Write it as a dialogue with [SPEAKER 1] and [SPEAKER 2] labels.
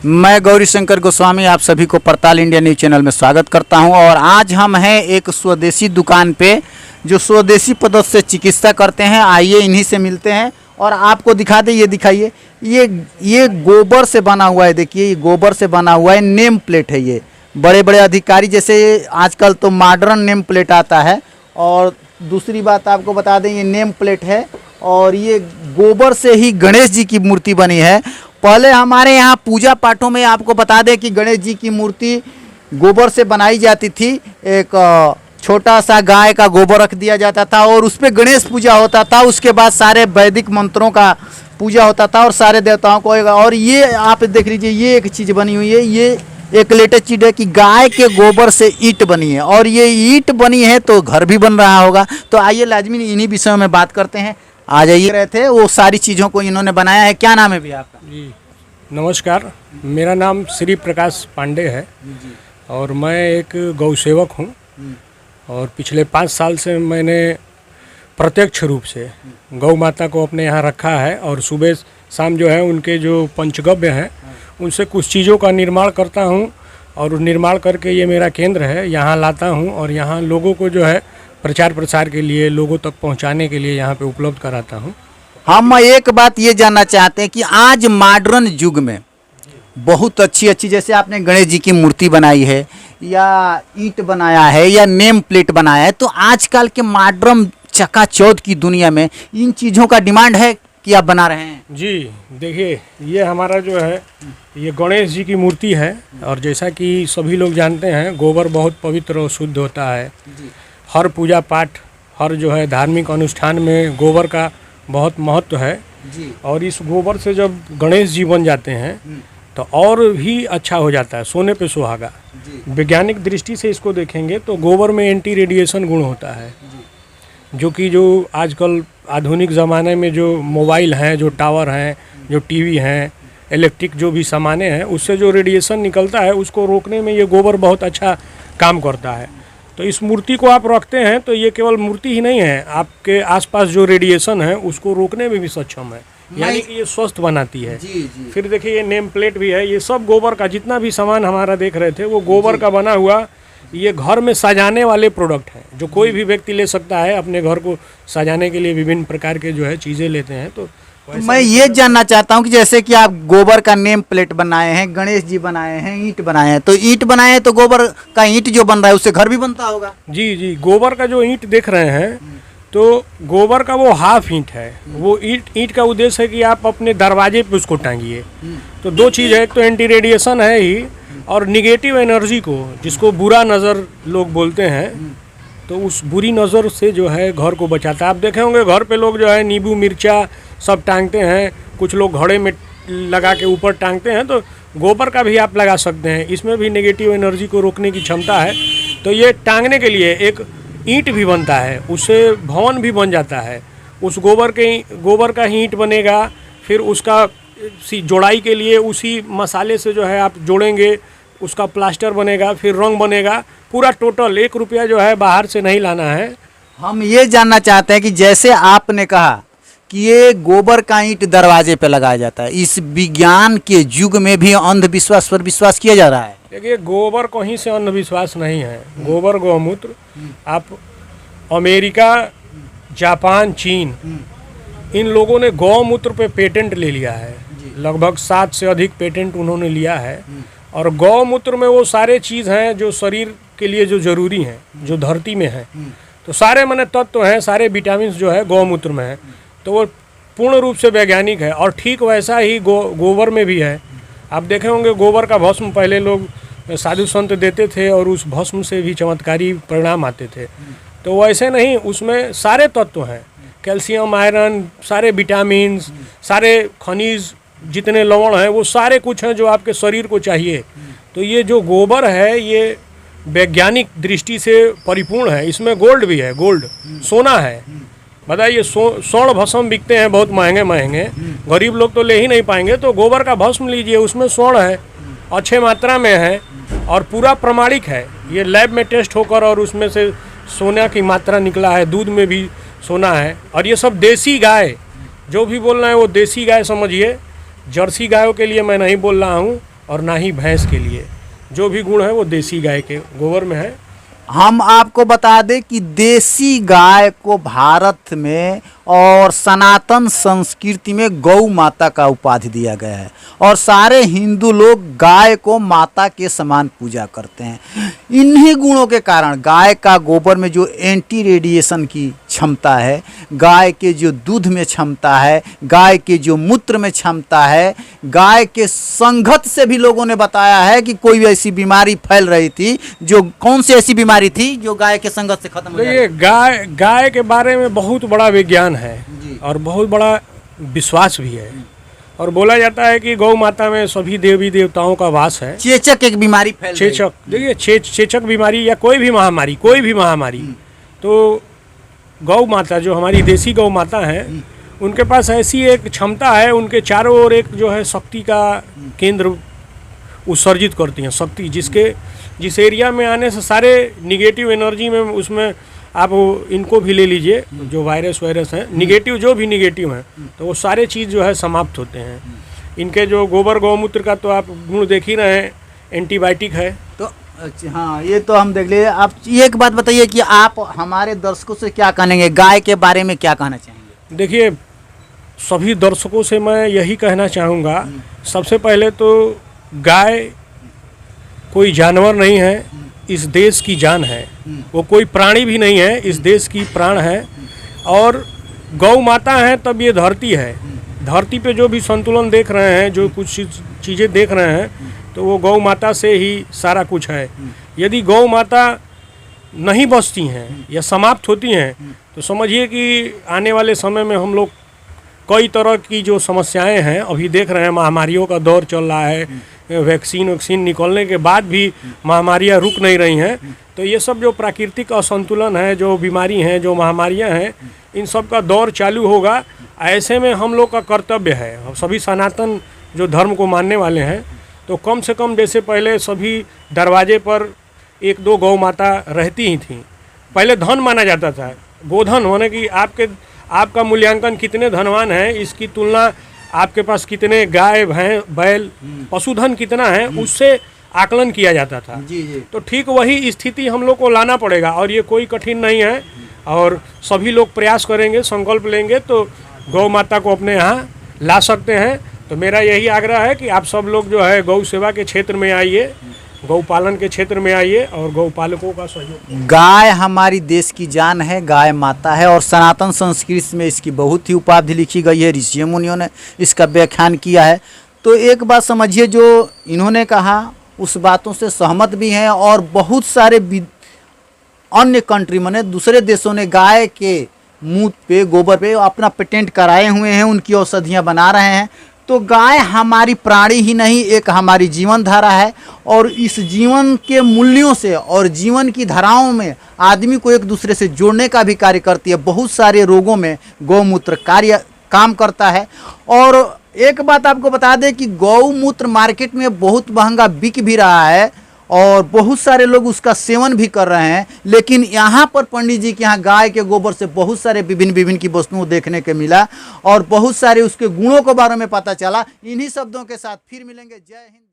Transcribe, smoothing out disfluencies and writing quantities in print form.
[SPEAKER 1] मैं गौरी शंकर गोस्वामी आप सभी को पड़ताल इंडिया न्यूज चैनल में स्वागत करता हूं। और आज हम हैं एक स्वदेशी दुकान पे जो स्वदेशी पद्धति से चिकित्सा करते हैं। आइए इन्हीं से मिलते हैं और आपको दिखा दे। ये दिखाइए, ये गोबर से बना हुआ है। देखिए, ये गोबर से बना हुआ है, नेम प्लेट है। ये बड़े बड़े अधिकारी जैसे आजकल तो मॉडर्न नेम प्लेट आता है। और दूसरी बात आपको बता दें, ये नेम प्लेट है और ये गोबर से ही गणेश जी की मूर्ति बनी है। पहले हमारे यहाँ पूजा पाठों में आपको बता दें कि गणेश जी की मूर्ति गोबर से बनाई जाती थी। एक छोटा सा गाय का गोबर रख दिया जाता था और उस पर गणेश पूजा होता था। उसके बाद सारे वैदिक मंत्रों का पूजा होता था और सारे देवताओं को। और ये आप देख लीजिए, ये एक चीज़ बनी हुई है। ये एक लेटेस्ट चीज़ है कि गाय के गोबर से ईंट बनी है और ये ईंट बनी है तो घर भी बन रहा होगा। तो आइए लाजमी इन्हीं विषयों में बात करते हैं। आ जाइए। रहे थे वो सारी चीज़ों को इन्होंने बनाया है। क्या नाम है भैया आपका?
[SPEAKER 2] जी नमस्कार, मेरा नाम श्री प्रकाश पांडे है और मैं एक गौ सेवक हूँ। और पिछले 5 साल से मैंने प्रत्यक्ष रूप से गौ माता को अपने यहाँ रखा है और सुबह शाम जो है उनके जो पंचगव्य हैं उनसे कुछ चीज़ों का निर्माण करता हूँ। और निर्माण करके ये मेरा केंद्र है, यहाँ लाता हूँ और यहाँ लोगों को जो है प्रचार प्रसार के लिए, लोगों तक पहुँचाने के लिए यहाँ पे उपलब्ध कराता हूँ।
[SPEAKER 1] हम एक बात ये जानना चाहते हैं कि आज मॉडर्न युग में बहुत अच्छी अच्छी, जैसे आपने गणेश जी की मूर्ति बनाई है या ईंट बनाया है या नेम प्लेट बनाया है, तो आजकल के मॉडर्न चकाचौंध की दुनिया में इन चीज़ों का डिमांड है कि आप बना रहे हैं?
[SPEAKER 2] जी देखिए, ये हमारा जो है ये गणेश जी की मूर्ति है। और जैसा कि सभी लोग जानते हैं, गोबर बहुत पवित्र और शुद्ध होता है। हर पूजा पाठ, हर जो है धार्मिक अनुष्ठान में गोबर का बहुत महत्व है जी। और इस गोबर से जब गणेश जी बन जाते हैं तो और भी अच्छा हो जाता है, सोने पे सुहागा। वैज्ञानिक दृष्टि से इसको देखेंगे तो गोबर में एंटी रेडिएशन गुण होता है, जो कि जो आजकल आधुनिक ज़माने में जो मोबाइल हैं, जो टावर हैं, जो टीवी हैं, इलेक्ट्रिक जो भी सामानें हैं, उससे जो रेडिएशन निकलता है उसको रोकने में ये गोबर बहुत अच्छा काम करता है। तो इस मूर्ति को आप रखते हैं तो ये केवल मूर्ति ही नहीं है, आपके आसपास जो रेडिएशन है उसको रोकने में भी सक्षम है, यानी कि ये स्वस्थ बनाती है। जी। फिर देखिए, ये नेम प्लेट भी है। ये सब गोबर का, जितना भी सामान हमारा देख रहे थे वो गोबर का बना हुआ ये घर में सजाने वाले प्रोडक्ट हैं, जो कोई भी व्यक्ति ले सकता है। अपने घर को सजाने के लिए विभिन्न प्रकार के जो है चीज़ें लेते हैं। तो
[SPEAKER 1] मैं ये जानना चाहता हूँ कि जैसे कि आप गोबर का नेम प्लेट बनाए हैं, गणेश जी बनाए हैं, ईंट बनाए हैं, तो ईंट बनाए हैं तो गोबर का ईंट जो बन रहा है उससे घर भी बनता होगा?
[SPEAKER 2] जी, गोबर का जो ईंट देख रहे हैं तो गोबर का वो हाफ ईंट है। वो ईंट का उद्देश्य है कि आप अपने दरवाजे पे उसको टांगिए। तो 2 चीज़ है, एक तो एंटी रेडिएशन है ही, और निगेटिव एनर्जी को, जिसको बुरा नज़र लोग बोलते हैं, तो उस बुरी नज़र से जो है घर को बचाता है। आप देखे होंगे घर पे लोग जो है नींबू मिर्चा सब टांगते हैं, कुछ लोग घड़े में लगा के ऊपर टांगते हैं, तो गोबर का भी आप लगा सकते हैं। इसमें भी नेगेटिव एनर्जी को रोकने की क्षमता है। तो ये टांगने के लिए एक ईंट भी बनता है, उससे भवन भी बन जाता है। उस गोबर का ही ईंट बनेगा। फिर उसका जोड़ाई के लिए उसी मसाले से जो है आप जोड़ेंगे, उसका प्लास्टर बनेगा, फिर रंग बनेगा। पूरा टोटल 1 रुपया जो है बाहर से नहीं लाना है।
[SPEAKER 1] हम ये जानना चाहते हैं कि जैसे आपने कहा कि ये गोबर का ईंट दरवाजे पे लगाया जाता है, इस विज्ञान के युग में भी अंधविश्वास पर विश्वास किया जा रहा है?
[SPEAKER 2] देखिए, गोबर कहीं से अंधविश्वास नहीं है। गोबर, गौमूत्र, आप अमेरिका, जापान, चीन, इन लोगों ने गौमूत्र पे पेटेंट ले लिया है। लगभग 7 से अधिक पेटेंट उन्होंने लिया है। और गौमूत्र में वो सारे चीज़ हैं जो शरीर के लिए जो ज़रूरी हैं, जो धरती में है। तो सारे माने तत्व हैं, सारे विटामिन जो है गौमूत्र में है। तो वो पूर्ण रूप से वैज्ञानिक है। और ठीक वैसा ही गोबर में भी है। आप देखे होंगे गोबर का भस्म पहले लोग साधु संत देते थे और उस भस्म से भी चमत्कारी परिणाम आते थे। तो वैसे नहीं, उसमें सारे तत्व हैं, कैल्शियम, आयरन, सारे विटामिन, सारे खनिज, जितने लवण हैं, वो सारे कुछ हैं जो आपके शरीर को चाहिए। तो ये जो गोबर है ये वैज्ञानिक दृष्टि से परिपूर्ण है। इसमें गोल्ड भी है, गोल्ड, सोना है। बताइए, स्वर्ण भस्म बिकते हैं बहुत महंगे महंगे, गरीब लोग तो ले ही नहीं पाएंगे। तो गोबर का भस्म लीजिए, उसमें स्वर्ण है, अच्छे मात्रा में है और पूरा प्रमाणिक है। ये लैब में टेस्ट होकर और उसमें से सोना की मात्रा निकला है। दूध में भी सोना है। और ये सब देसी गाय, जो भी बोल रहे हैं वो देसी गाय समझिए। जर्सी गायों के लिए मैं नहीं बोल रहा हूँ, और ना ही भैंस के लिए। जो भी गुण है वो देसी गाय के गोबर में है।
[SPEAKER 1] हम आपको बता दें कि देसी गाय को भारत में और सनातन संस्कृति में गौ माता का उपाधि दिया गया है और सारे हिंदू लोग गाय को माता के समान पूजा करते हैं। इन्हीं गुणों के कारण गाय का गोबर में जो एंटी रेडिएशन की क्षमता है, गाय के जो दूध में क्षमता है, गाय के जो मूत्र में क्षमता है, गाय के संगत से भी लोगों ने बताया है कि कोई ऐसी बीमारी फैल रही थी, जो कौन सी ऐसी बीमारी थी जो गाय के संगत से खत्म हो जाती?
[SPEAKER 2] ये गाय के बारे में बहुत बड़ा विज्ञान है और बहुत बड़ा विश्वास भी है और बोला जाता है कि गौ माता में सभी देवी देवताओं का वास है।
[SPEAKER 1] चेचक एक बीमारी फैल रही है।
[SPEAKER 2] चेचक, देखिए चेचक बीमारी या कोई भी महामारी तो गौ माता जो हमारी देसी गौ माता है उनके पास ऐसी एक क्षमता है, उनके चारों ओर एक जो है शक्ति का केंद्र उत्सर्जित करती हैं शक्ति, जिस एरिया में आने से सारे निगेटिव एनर्जी में उसमें आप इनको भी ले लीजिए जो वायरस हैं निगेटिव, जो भी निगेटिव हैं तो वो सारे चीज़ जो है समाप्त होते हैं। इनके जो गोबर गौमूत्र का तो आप गुण देख ही रहे हैं, एंटीबायोटिक है।
[SPEAKER 1] तो अच्छा, हाँ ये तो हम देख लिए। आप एक बात बताइए कि आप हमारे दर्शकों से क्या कहेंगे, गाय के बारे में क्या कहना चाहेंगे?
[SPEAKER 2] देखिए, सभी दर्शकों से मैं यही कहना चाहूँगा, सबसे पहले तो गाय कोई जानवर नहीं है, इस देश की जान है। वो कोई प्राणी भी नहीं है, इस देश की प्राण है। और गौ माता है तब ये धरती है। धरती पे जो भी संतुलन देख रहे हैं, जो कुछ चीज़ें देख रहे हैं, तो वो गौ माता से ही सारा कुछ है। यदि गौ माता नहीं बचती हैं या समाप्त होती हैं तो समझिए कि आने वाले समय में हम लोग कई तरह की जो समस्याएं हैं, अभी देख रहे हैं महामारियों का दौर चल रहा है, वैक्सीन निकलने के बाद भी महामारियां रुक नहीं रही हैं। तो ये सब जो प्राकृतिक असंतुलन है, जो बीमारी हैं, जो महामारियां हैं, इन सब का दौर चालू होगा। ऐसे में हम लोग का कर्तव्य है, सभी सनातन जो धर्म को मानने वाले हैं, तो कम से कम जैसे पहले सभी दरवाजे पर 1-2 गौ माता रहती ही थी। पहले धन माना जाता था, गोधन होने की आपका मूल्यांकन कितने धनवान हैं, इसकी तुलना आपके पास कितने गाय भैंस बैल पशुधन कितना है, उससे आकलन किया जाता था।
[SPEAKER 1] जी।
[SPEAKER 2] तो ठीक वही स्थिति हम लोग को लाना पड़ेगा और ये कोई कठिन नहीं है और सभी लोग प्रयास करेंगे, संकल्प लेंगे तो गौ माता को अपने यहाँ ला सकते हैं। तो मेरा यही आग्रह है कि आप सब लोग जो है गौ सेवा के क्षेत्र में आइए, गौ पालन के क्षेत्र में आइए और गौ पालकों का सहयोग।
[SPEAKER 1] गाय हमारी देश की जान है, गाय माता है और सनातन संस्कृति में इसकी बहुत ही उपाधि लिखी गई है, ऋषि मुनियों ने इसका व्याख्यान किया है। तो एक बात समझिए, जो इन्होंने कहा उस बातों से सहमत भी हैं और बहुत सारे अन्य कंट्री माने दूसरे देशों ने गाय के मूत पे, गोबर पे अपना पेटेंट कराए हुए हैं, उनकी औषधियाँ बना रहे हैं। तो गाय हमारी प्राणी ही नहीं, एक हमारी जीवन धारा है और इस जीवन के मूल्यों से और जीवन की धाराओं में आदमी को एक दूसरे से जोड़ने का भी कार्य करती है। बहुत सारे रोगों में गौमूत्र काम करता है। और एक बात आपको बता दें कि गौमूत्र मार्केट में बहुत महंगा बिक भी रहा है और बहुत सारे लोग उसका सेवन भी कर रहे हैं। लेकिन यहाँ पर पंडित जी के यहाँ गाय के गोबर से बहुत सारे विभिन्न की वस्तुओं देखने के मिला और बहुत सारे उसके गुणों के बारे में पता चला। इन्हीं शब्दों के साथ फिर मिलेंगे। जय हिंद।